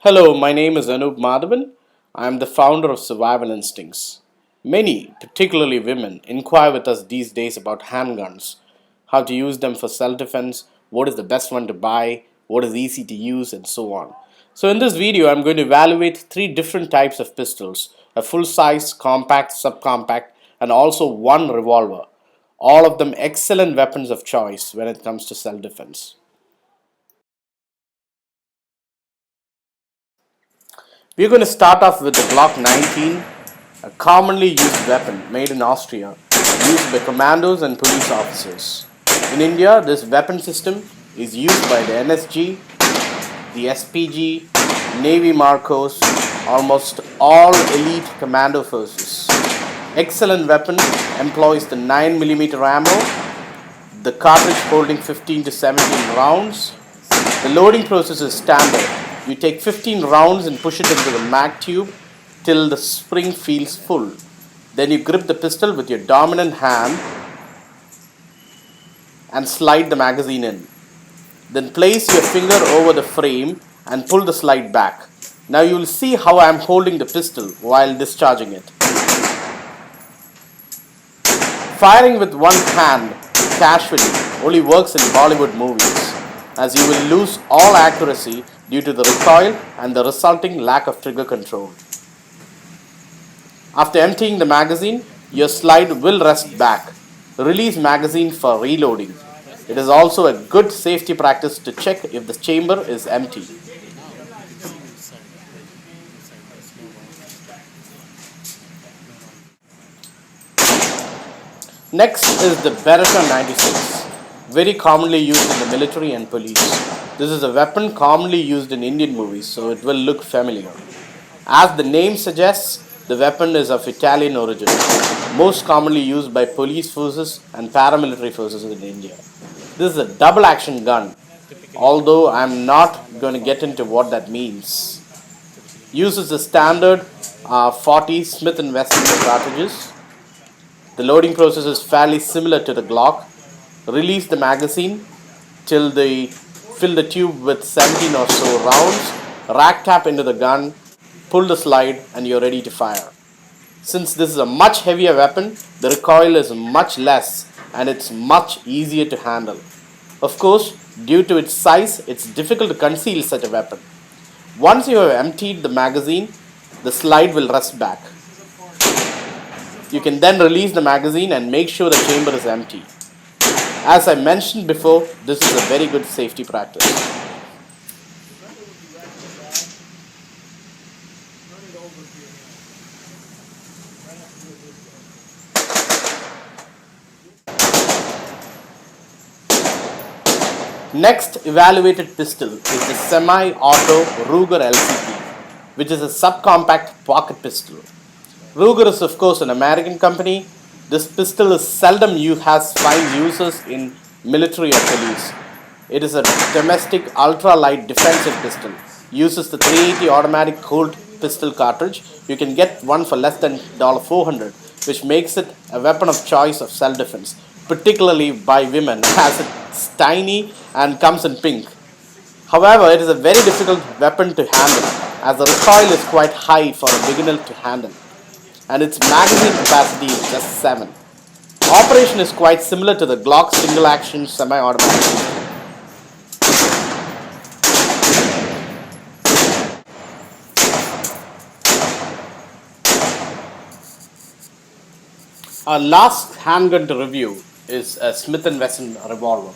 Hello, my name is Anup Madhavan. I am the founder of Survival Instincts. Many, particularly women, inquire with us these days about handguns, how to use them for self defense, what is the best one to buy, what is easy to use, and so on. So, in this video, I'm going to evaluate three different types of pistols: a full size, compact, subcompact, and also one revolver. All of them excellent weapons of choice when it comes to self defense. We're going to start off with the Glock 19, a commonly used weapon made in Austria, used by commandos and police officers. In India, this weapon system is used by the NSG, the SPG, Navy Marcos, almost all elite commando forces. Excellent weapon, employs the 9mm ammo, the cartridge holding 15 to 17 rounds. The loading process is standard. You take 15 rounds and push it into the mag tube till the spring feels full. Then you grip the pistol with your dominant hand and slide the magazine in. Then place your finger over the frame and pull the slide back. Now you will see how I am holding the pistol while discharging it. Firing with one hand casually only works in Bollywood movies, as you will lose all accuracy due to the recoil and the resulting lack of trigger control. After emptying the magazine, your slide will rest back. Release magazine for reloading. It is also a good safety practice to check if the chamber is empty. Next is the Verasun 96, very commonly used in the military and police. This is a weapon commonly used in Indian movies, so it will look familiar. As the name suggests, the weapon is of Italian origin, most commonly used by police forces and paramilitary forces in India. This is a double action gun, although I am not going to get into what that means. Uses the standard 40 Smith & Wesson cartridges. The loading process is fairly similar to the Glock. Release the magazine till they fill the tube with 17 or so rounds, rack tap into the gun, pull the slide, and you're ready to fire. Since this is a much heavier weapon, the recoil is much less and it's much easier to handle. Of course, due to its size, it's difficult to conceal such a weapon. Once you have emptied the magazine, the slide will rest back. You can then release the magazine and make sure the chamber is empty. As I mentioned before, this is a very good safety practice. Next evaluated pistol is the semi-auto Ruger LCP, which is a subcompact pocket pistol. Ruger is of course an American company. This pistol is seldom finds uses in military or police. It is a domestic ultra-light defensive pistol. Uses the 380 automatic Colt pistol cartridge. You can get one for less than $400, which makes it a weapon of choice of self-defense, particularly by women, as it's tiny and comes in pink. However, it is a very difficult weapon to handle, as the recoil is quite high for a beginner to handle, and its magazine capacity is just 7. Operation is quite similar to the Glock single-action semi-automatic. Our last handgun to review is a Smith & Wesson revolver.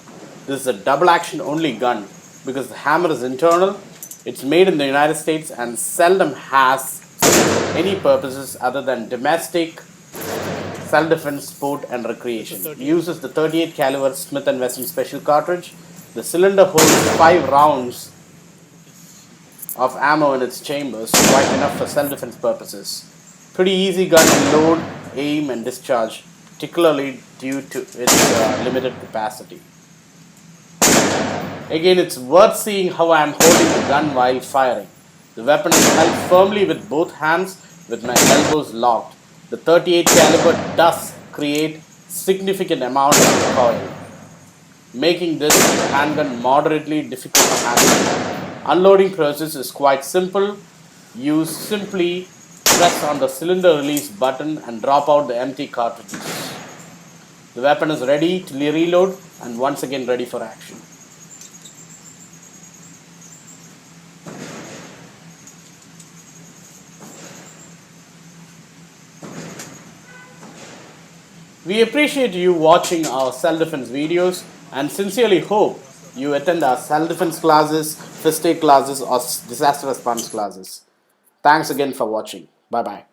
This is a double-action only gun because the hammer is internal. It's made in the United States and seldom has any purposes other than domestic, self-defense, sport, and recreation. It uses the 38 caliber Smith & Wesson special cartridge. The cylinder holds 5 rounds of ammo in its chambers, quite enough for self-defense purposes. Pretty easy gun to load, aim, and discharge, particularly due to its limited capacity. Again, it's worth seeing how I am holding the gun while firing. The weapon is held firmly with both hands with my elbows locked. The 38 caliber does create significant amount of recoil, making this handgun moderately difficult to handle. Unloading process is quite simple. You simply press on the cylinder release button and drop out the empty cartridges. The weapon is ready to reload and once again ready for action. We appreciate you watching our self-defense videos and sincerely hope you attend our self-defense classes, first aid classes or disaster response classes. Thanks again for watching. Bye-bye.